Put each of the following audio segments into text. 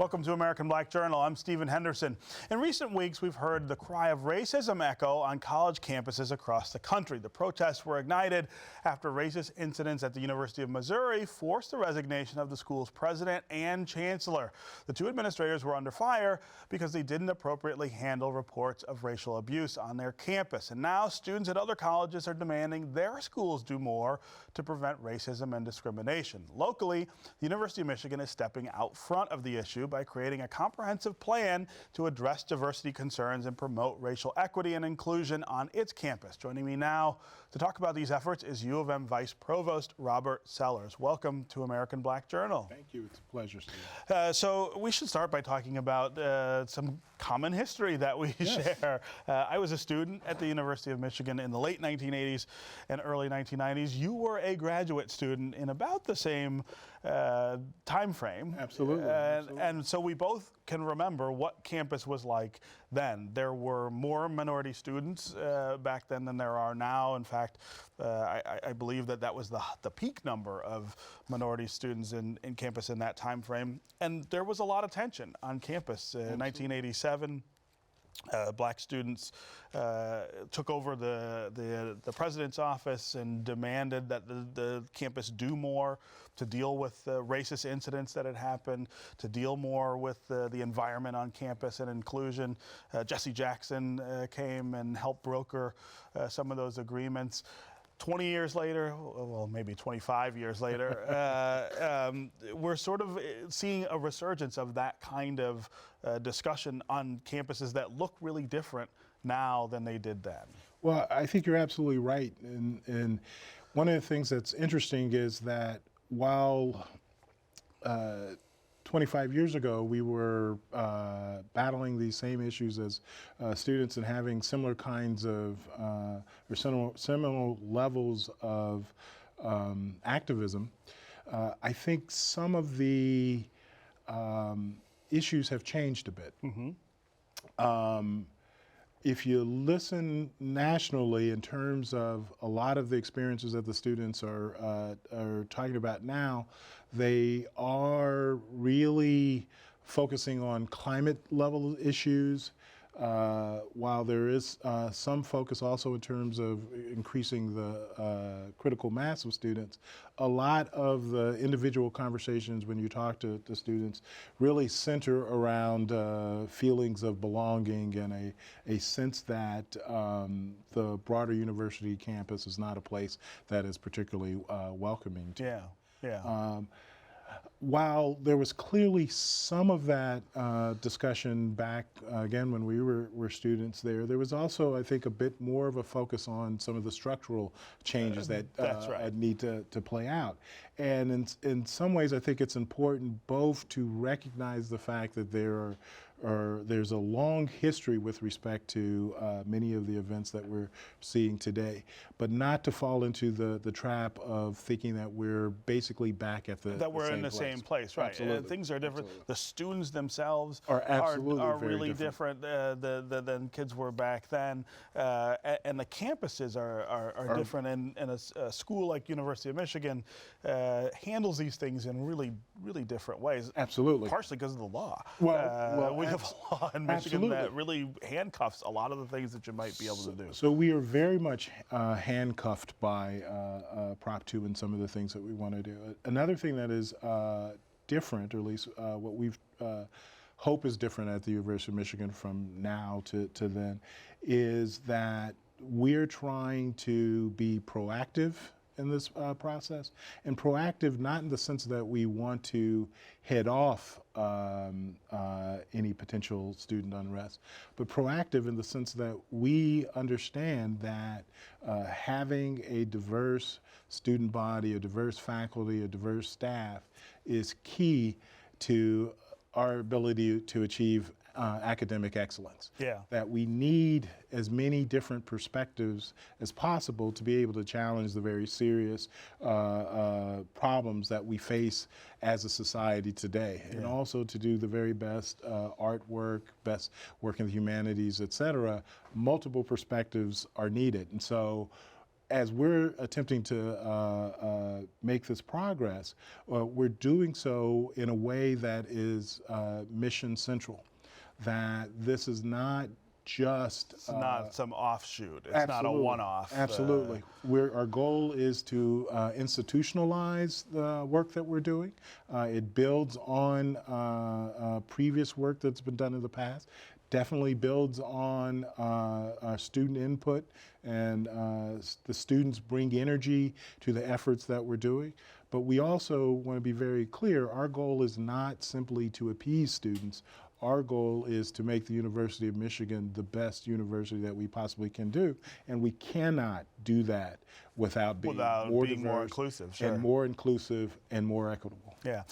Welcome to American Black Journal. I'm Stephen Henderson. In recent weeks, we've heard the cry of racism echo on college campuses across the country. The protests were ignited after racist incidents at the University of Missouri forced the resignation of the school's president and chancellor. The two administrators were under fire because they didn't appropriately handle reports of racial abuse on their campus. And now students at other colleges are demanding their schools do more to prevent racism and discrimination. Locally, the University of Michigan is stepping out front of the issue by creating a comprehensive plan to address diversity concerns and promote racial equity and inclusion on its campus. Joining me now to talk about these efforts is U of M Vice Provost Robert Sellers. Welcome to American Black Journal. Thank you. It's a pleasure, Steve. So we should start by talking about some common history that we share. I was a student at the University of Michigan in the late 1980s and early 1990s. You were a graduate student in about the same time frame. Absolutely. And so we both can remember what campus was like then. There were more minority students back then than there are now. In fact, I believe that was the peak number of minority students in campus in that time frame. And there was a lot of tension on campus. In 1987, black students took over the president's office and demanded that the campus do more to deal with the racist incidents that had happened, to deal more with the environment on campus and inclusion. Jesse Jackson came and helped broker some of those agreements. 20 years later, well, maybe 25 years later, we're sort of seeing a resurgence of that kind of discussion on campuses that look really different now than they did then. Well, I think you're absolutely right. And one of the things that's interesting is that while 25 years ago, we were battling these same issues as students and having similar kinds of, or similar levels of activism. I think some of the issues have changed a bit. Mm-hmm. If you listen nationally in terms of a lot of the experiences that the students are talking about now, they are really focusing on climate level issues, while there is some focus also in terms of increasing the critical mass of students. A lot of the individual conversations when you talk to students really center around feelings of belonging and a sense that the broader university campus is not a place that is particularly welcoming to. While there was clearly some of that discussion back again when we were students there was also, I think, a bit more of a focus on some of the structural changes that need to play out. And in some ways, I think it's important both to recognize the fact that there's a long history with respect to many of the events that we're seeing today, but not to fall into the trap of thinking that we're basically back at the same place, right? Absolutely. Things are different. Absolutely. The students themselves are really different than kids were back then, and the campuses are different. And a school like University of Michigan handles these things in really different ways. Absolutely. Partially because of the law. Well, we have a law in Michigan that really handcuffs a lot of the things that you might be able to do. So we are very much handcuffed by Prop 2 and some of the things that we want to do. Another thing that is different, or at least what we've hope is different at the University of Michigan from now to then, is that we're trying to be proactive in this process, and proactive not in the sense that we want to head off any potential student unrest, but proactive in the sense that we understand that having a diverse student body, a diverse faculty, a diverse staff is key to our ability to achieve academic excellence. That we need as many different perspectives as possible to be able to challenge the very serious problems that we face as a society today, and also to do the very best artwork, best work in the humanities, et cetera. Multiple perspectives are needed. And so as we're attempting to make this progress, we're doing so in a way that is mission central, that this is not just It's not some offshoot. It's not a absolutely. one-off. Absolutely. Our goal is to institutionalize the work that we're doing. It builds on previous work that's been done in the past. Definitely builds on our student input, and the students bring energy to the efforts that we're doing. But we also want to be very clear, our goal is not simply to appease students. Our goal is to make the University of Michigan the best university that we possibly can do, and we cannot do that without being more diverse, more inclusive, sure. and more inclusive and more equitable. Yeah.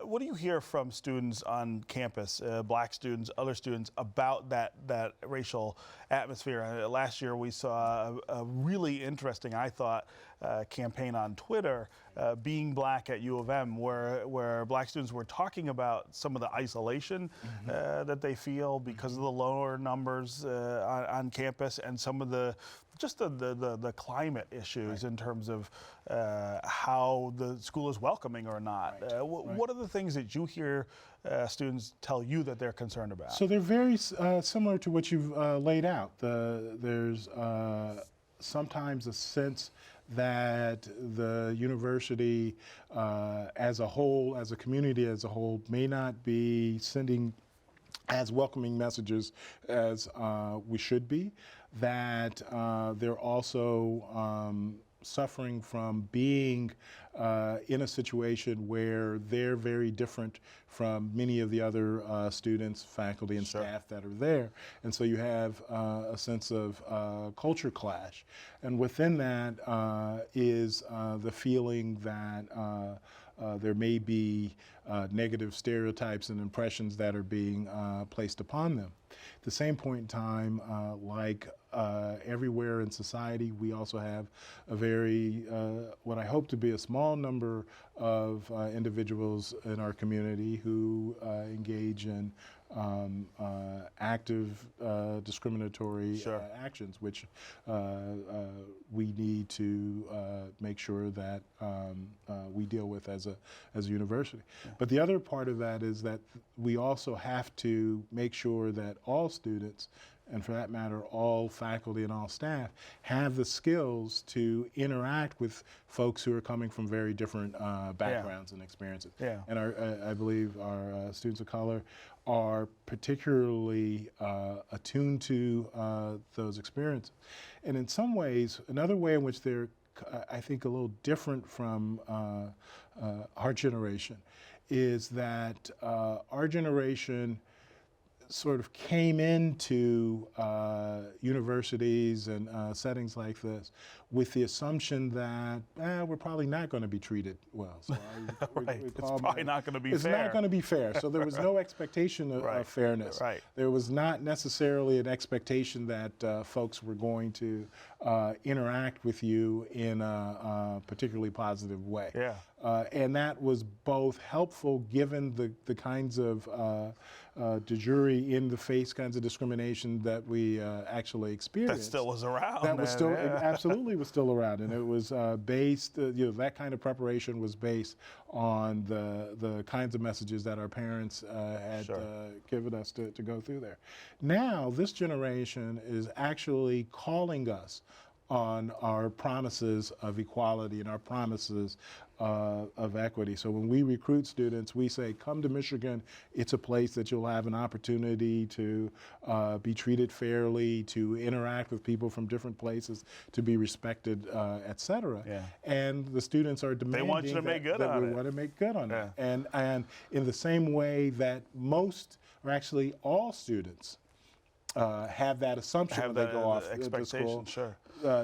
What do you hear from students on campus, black students, other students, about that racial atmosphere? Last year we saw a really interesting, I thought, campaign on Twitter, Being Black at U of M, where black students were talking about some of the isolation that they feel because of the lower numbers on campus, and some of the climate issues in terms of how the school is welcoming or not. What are the things that you hear students tell you that they're concerned about? So they're very similar to what you've laid out. There's sometimes a sense that the university as a whole, as a community as a whole, may not be sending as welcoming messages as we should be, that they're also suffering from being in a situation where they're very different from many of the other students, faculty, and staff that are there. And so you have a sense of culture clash. And within that is the feeling that there may be negative stereotypes and impressions that are being placed upon them. At the same point in time, like everywhere in society, we also have a very, what I hope to be a small number of individuals in our community who engage in active discriminatory actions, which we need to make sure that we deal with as a university. But the other part of that is that we also have to make sure that all students, and for that matter, all faculty and all staff, have the skills to interact with folks who are coming from very different backgrounds and experiences. And I believe our students of color are particularly attuned to those experiences. And in some ways, another way in which they're, I think, a little different from our generation is that our generation sort of came into universities and settings like this with the assumption that we're probably not going to be treated well. So it's probably not going to be fair. It's not going to be fair. So there was no expectation of fairness. There was not necessarily an expectation that folks were going to interact with you in a particularly positive way. And that was both helpful given the kinds of de jure, in-the-face kinds of discrimination that we actually experienced. That still was around. That was still, absolutely was still around. And it was based, that kind of preparation was based on the kinds of messages that our parents had given us to go through there. Now, this generation is actually calling us on our promises of equality and our promises of equity. So when we recruit students, we say, come to Michigan. It's a place that you'll have an opportunity to be treated fairly, to interact with people from different places, to be respected, et cetera. And the students are demanding they want you to make good on it. We want to make good on it. And in the same way that most, or actually all students, have that assumption when they go off to school.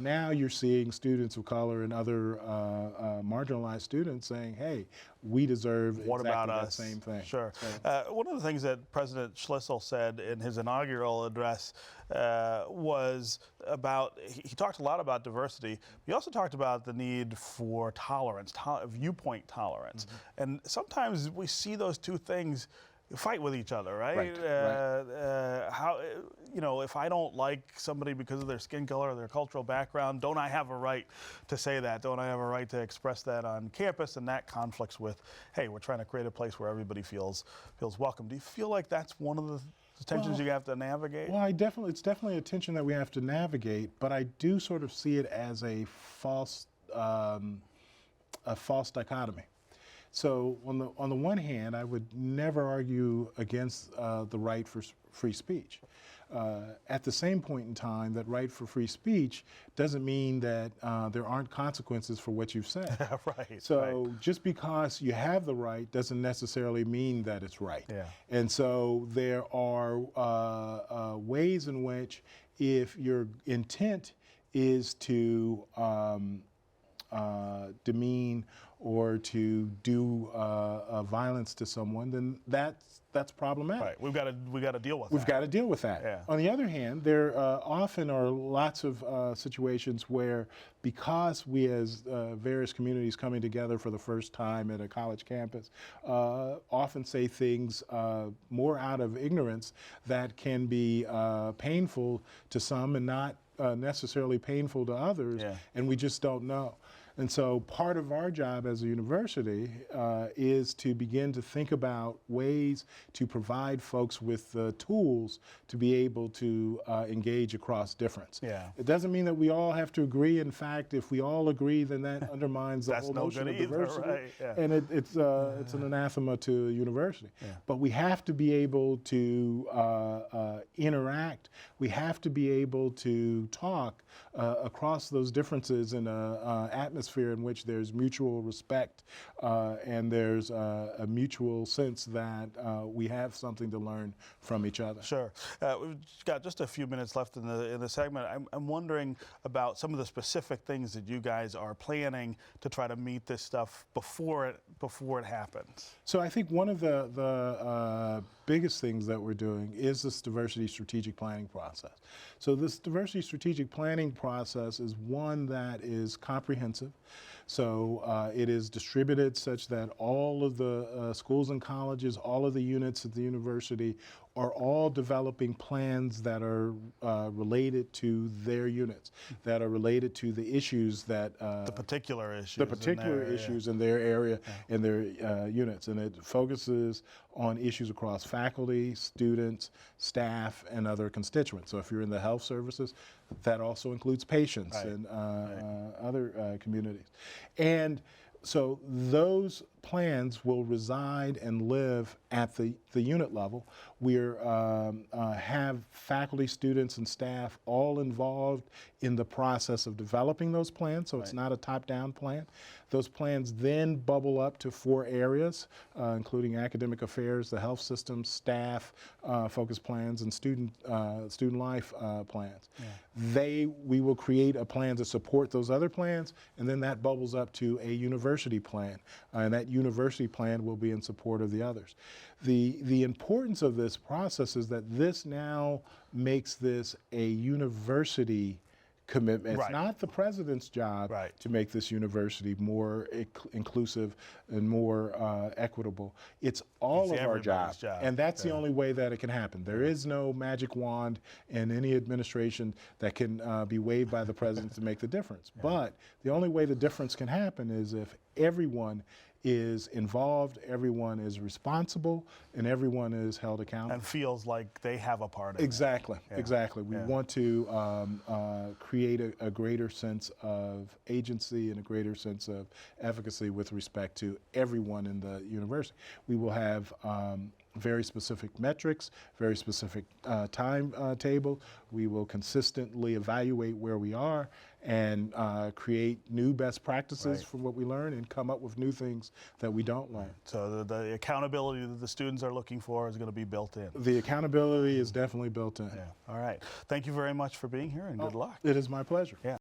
Now you're seeing students of color and other marginalized students saying, hey, we deserve exactly that same thing. One of the things that President Schlissel said in his inaugural address was about, he talked a lot about diversity. He also talked about the need for tolerance, viewpoint tolerance. And sometimes we see those two things fight with each other, right? Right. How, you know, if I don't like somebody because of their skin color or their cultural background, don't I have a right to say that? Don't I have a right to express that on campus? And that conflicts with, hey, we're trying to create a place where everybody feels welcome. Do you feel like that's one of the tensions you have to navigate? Well, it's definitely a tension that we have to navigate, but I do sort of see it as a false dichotomy. So on the one hand, I would never argue against the right for free speech. At the same point in time, that right for free speech doesn't mean that there aren't consequences for what you've said. Right. So right. just because you have the right doesn't necessarily mean that it's right. Yeah. And so there are ways in which, if your intent is to demean or to do violence to someone, then that's problematic. Right. We've got to deal with that. We've got to deal with that. Yeah. On the other hand, there often are lots of situations where, because we as various communities coming together for the first time at a college campus often say things more out of ignorance that can be painful to some and not necessarily painful to others, Yeah. and we just don't know. And so part of our job as a university is to begin to think about ways to provide folks with the tools to be able to engage across difference. Yeah. It doesn't mean that we all have to agree. In fact, if we all agree, then that undermines the whole no notion good of either, diversity. right, yeah. And it's an anathema to a university. Yeah. But we have to be able to interact. We have to be able to talk across those differences in an atmosphere in which there's mutual respect and there's a mutual sense that we have something to learn from each other. Sure. We've got just a few minutes left in the segment. I'm wondering about some of the specific things that you guys are planning to try to meet this stuff before it happens. So I think one of the biggest things that we're doing is this diversity strategic planning process. So this diversity strategic planning process is one that is comprehensive. So it is distributed such that all of the schools and colleges, all of the units at the university are all developing plans that are related to their units, that are related to the issues that The particular issues. the particular issues in their area and their units. And it focuses on issues across faculty, students, staff, and other constituents. So if you're in the health services, that also includes patients Right. and other communities. And so those plans will reside and live at the unit level. We have faculty, students, and staff all involved in the process of developing those plans, so it's not a top-down plan. Those plans then bubble up to 4 areas, including academic affairs, the health system, staff, focus plans, and student life plans. Yeah. We will create a plan to support those other plans, and then that bubbles up to a university plan, and that university plan will be in support of the others. The importance of this process is that this now makes this a university commitment. It's Right. not the president's job Right. to make this university more inclusive and more equitable. It's all It's of our everybody's job. And that's the only way that it can happen. There is no magic wand in any administration that can be waved by the president to make the difference. But the only way the difference can happen is if everyone is involved, everyone is responsible, and everyone is held accountable. And feels like they have a part in Exactly, Yeah. exactly. We Yeah. want to create a greater sense of agency and a greater sense of efficacy with respect to everyone in the university. We will have very specific metrics, very specific timetable. We will consistently evaluate where we are and create new best practices Right. from what we learn and come up with new things that we don't learn. So the accountability that the students are looking for is going to be built in. The accountability is definitely built in. Yeah. All right. Thank you very much for being here, and good luck. It is my pleasure. Yeah.